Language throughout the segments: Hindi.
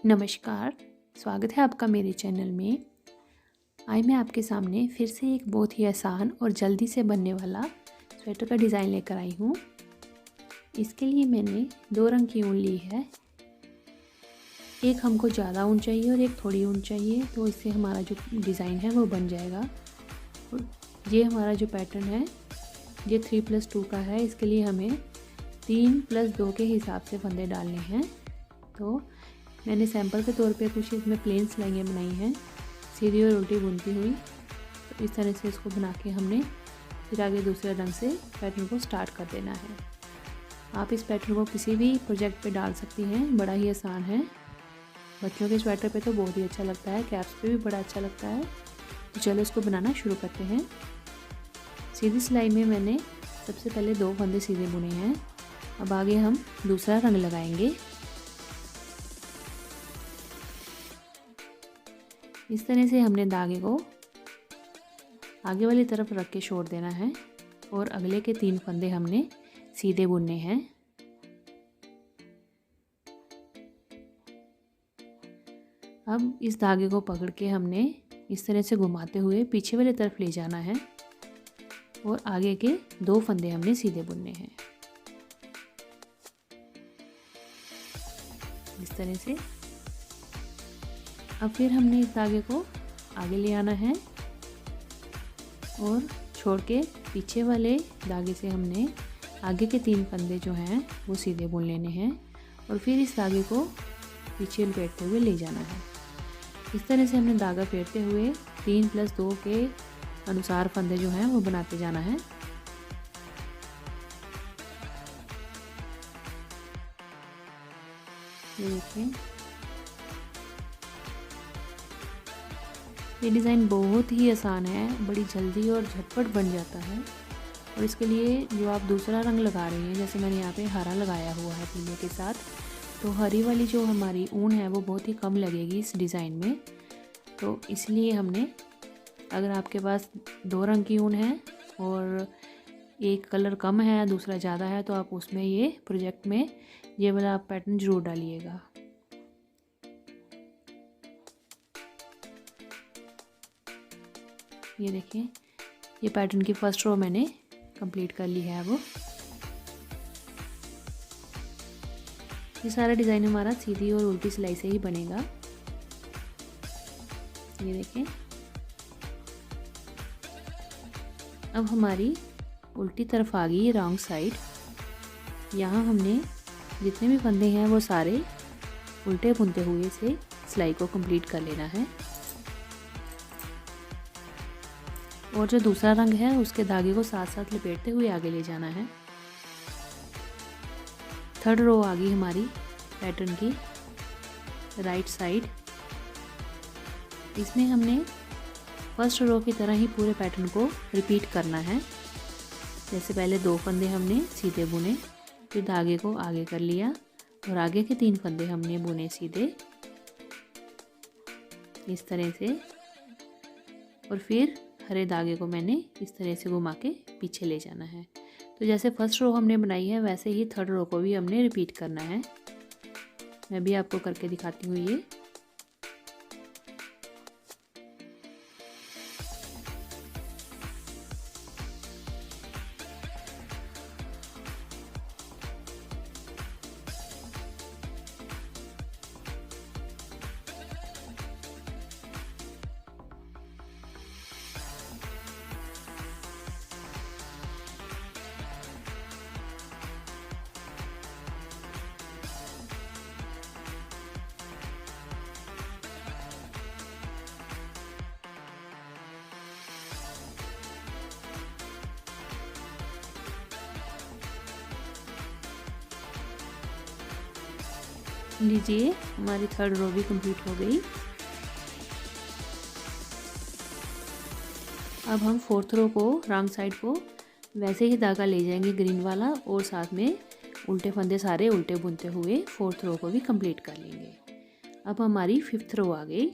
नमस्कार, स्वागत है आपका मेरे चैनल में। आज मैं आपके सामने फिर से एक बहुत ही आसान और जल्दी से बनने वाला स्वेटर का डिज़ाइन लेकर आई हूँ। इसके लिए मैंने 2 रंग की ऊन ली है। एक हमको ज़्यादा ऊन चाहिए और एक थोड़ी ऊन चाहिए, तो इससे हमारा जो डिज़ाइन है वो बन जाएगा। और ये हमारा जो पैटर्न है ये 3+2 का है। इसके लिए हमें 3+2 के हिसाब से फंदे डालने हैं। तो मैंने सैंपल के तौर पे कुछ इसमें प्लेन सिलाइयाँ बनाई हैं, सीधी और उल्टी बुनती हुई। तो इस तरह से इसको बना के हमने फिर आगे दूसरे रंग से पैटर्न को स्टार्ट कर देना है। आप इस पैटर्न को किसी भी प्रोजेक्ट पे डाल सकती हैं, बड़ा ही आसान है। बच्चों के स्वेटर पे तो बहुत ही अच्छा लगता है, कैप्स पे भी बड़ा अच्छा लगता है। तो चलो इसको बनाना शुरू करते हैं। सीधी सिलाई में मैंने सबसे पहले 2 फंदे सीधे बुने हैं। अब आगे हम दूसरा रंग लगाएंगे। इस तरह से हमने धागे को आगे वाली तरफ रख के छोड़ देना है और अगले के 3 फंदे हमने सीधे बुनने हैं। अब इस धागे को पकड़ के हमने इस तरह से घुमाते हुए पीछे वाली तरफ ले जाना है और आगे के 2 फंदे हमने सीधे बुनने हैं। इस तरह से अब फिर हमने इस धागे को आगे ले आना है और छोड़ के पीछे वाले धागे से हमने आगे के 3 फंदे जो हैं वो सीधे बुन लेने हैं और फिर इस धागे को पीछे लपेटते हुए ले जाना है। इस तरह से हमने धागा फेरते हुए 3+2 के अनुसार फंदे जो हैं वो बनाते जाना है। ये देखिए, ये डिज़ाइन बहुत ही आसान है, बड़ी जल्दी और झटपट बन जाता है। और इसके लिए जो आप दूसरा रंग लगा रही हैं, जैसे मैंने यहाँ पे हरा लगाया हुआ है पीले के साथ, तो हरी वाली जो हमारी ऊन है वो बहुत ही कम लगेगी इस डिज़ाइन में। तो इसलिए हमने, अगर आपके पास 2 रंग की ऊन है और एक कलर कम है दूसरा ज़्यादा है, तो आप उसमें ये प्रोजेक्ट में ये वाला पैटर्न ज़रूर डालिएगा। ये देखिए, ये पैटर्न की फर्स्ट रो मैंने कंप्लीट कर ली है। अब ये सारा डिज़ाइन हमारा सीधी और उल्टी सिलाई से ही बनेगा। ये देखें, अब हमारी उल्टी तरफ आ गई रॉन्ग साइड। यहाँ हमने जितने भी फंदे हैं वो सारे उल्टे बुनते हुए से सिलाई को कंप्लीट कर लेना है। और जो दूसरा रंग है उसके धागे को साथ साथ लपेटते हुए आगे ले जाना है। 3rd रो आ गई हमारी पैटर्न की राइट साइड। इसमें हमने फर्स्ट रो की तरह ही पूरे पैटर्न को रिपीट करना है। जैसे पहले 2 फंदे हमने सीधे बुने, फिर धागे को आगे कर लिया और आगे के 3 फंदे हमने बुने सीधे इस तरह से। और फिर हरे धागे को मैंने इस तरह से घुमा के पीछे ले जाना है। तो जैसे फर्स्ट रो हमने बनाई है वैसे ही 3rd रो को भी हमने रिपीट करना है। मैं भी आपको करके दिखाती हूँ ये। लीजिए, हमारी 3rd रो भी कंप्लीट हो गई। अब हम 4th रो को रॉन्ग साइड को वैसे ही धागा ले जाएंगे ग्रीन वाला और साथ में उल्टे फंदे सारे उल्टे बुनते हुए 4th रो को भी कंप्लीट कर लेंगे। अब हमारी 5th रो आ गई।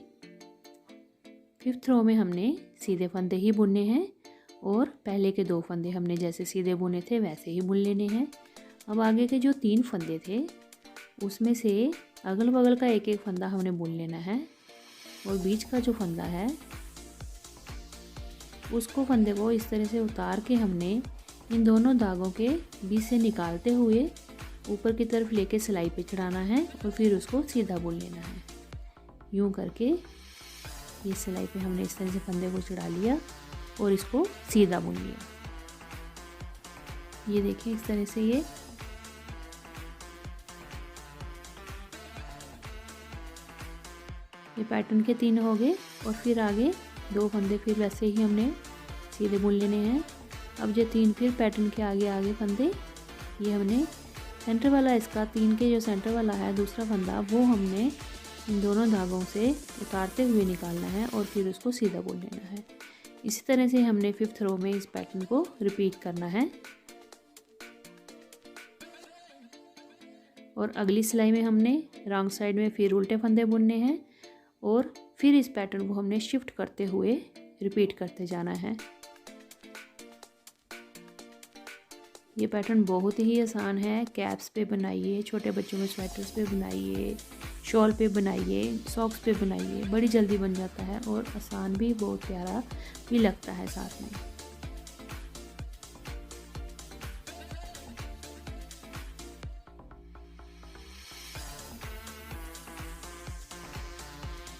5th रो में हमने सीधे फंदे ही बुनने हैं और पहले के 2 फंदे हमने जैसे सीधे बुने थे वैसे ही बुन लेने हैं। अब आगे के जो 3 फंदे थे उसमें से अगल बगल का एक एक फंदा हमने बुन लेना है और बीच का जो फंदा है उसको फंदे को इस तरह से उतार के हमने इन दोनों धागों के बीच से निकालते हुए ऊपर की तरफ लेके सिलाई पे चढ़ाना है और फिर उसको सीधा बुन लेना है। यूं करके ये सिलाई पे हमने इस तरह से फंदे को चढ़ा लिया और इसको सीधा बुन लिया। ये देखिए इस तरह से ये पैटर्न के 3 हो गए और फिर आगे 2 फंदे फिर वैसे ही हमने सीधे बुन लेने हैं। अब जो 3 फिर पैटर्न के आगे फंदे ये हमने सेंटर वाला इसका 3 के जो सेंटर वाला है दूसरा फंदा वो हमने इन दोनों धागों से उतारते हुए निकालना है और फिर उसको सीधा बुन लेना है। इसी तरह से हमने 5th रो में इस पैटर्न को रिपीट करना है और अगली सिलाई में हमने रॉन्ग साइड में फिर उल्टे फंदे बुनने हैं और फिर इस पैटर्न को हमने शिफ्ट करते हुए रिपीट करते जाना है। ये पैटर्न बहुत ही आसान है। कैप्स पे बनाइए, छोटे बच्चों के स्वेटर्स पे बनाइए, शॉल पे बनाइए, सॉक्स पे बनाइए, बड़ी जल्दी बन जाता है और आसान भी, बहुत प्यारा भी लगता है साथ में।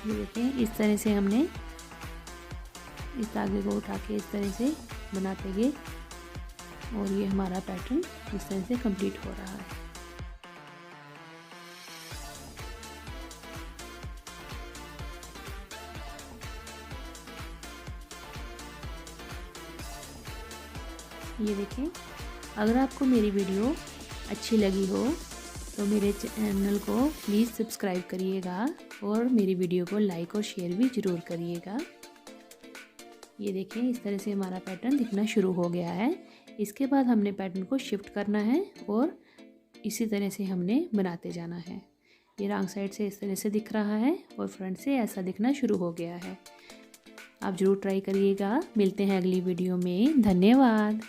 ये देखें इस तरह से हमने इस धागे को उठा के इस तरह से बनाते गए और ये हमारा पैटर्न इस तरह से कंप्लीट हो रहा है। ये देखें, अगर आपको मेरी वीडियो अच्छी लगी हो तो मेरे चैनल को प्लीज़ सब्सक्राइब करिएगा और मेरी वीडियो को लाइक और शेयर भी ज़रूर करिएगा। ये देखें इस तरह से हमारा पैटर्न दिखना शुरू हो गया है। इसके बाद हमने पैटर्न को शिफ्ट करना है और इसी तरह से हमने बनाते जाना है। ये रॉन्ग साइड से इस तरह से दिख रहा है और फ्रंट से ऐसा दिखना शुरू हो गया है। आप ज़रूर ट्राई करिएगा। मिलते हैं अगली वीडियो में। धन्यवाद।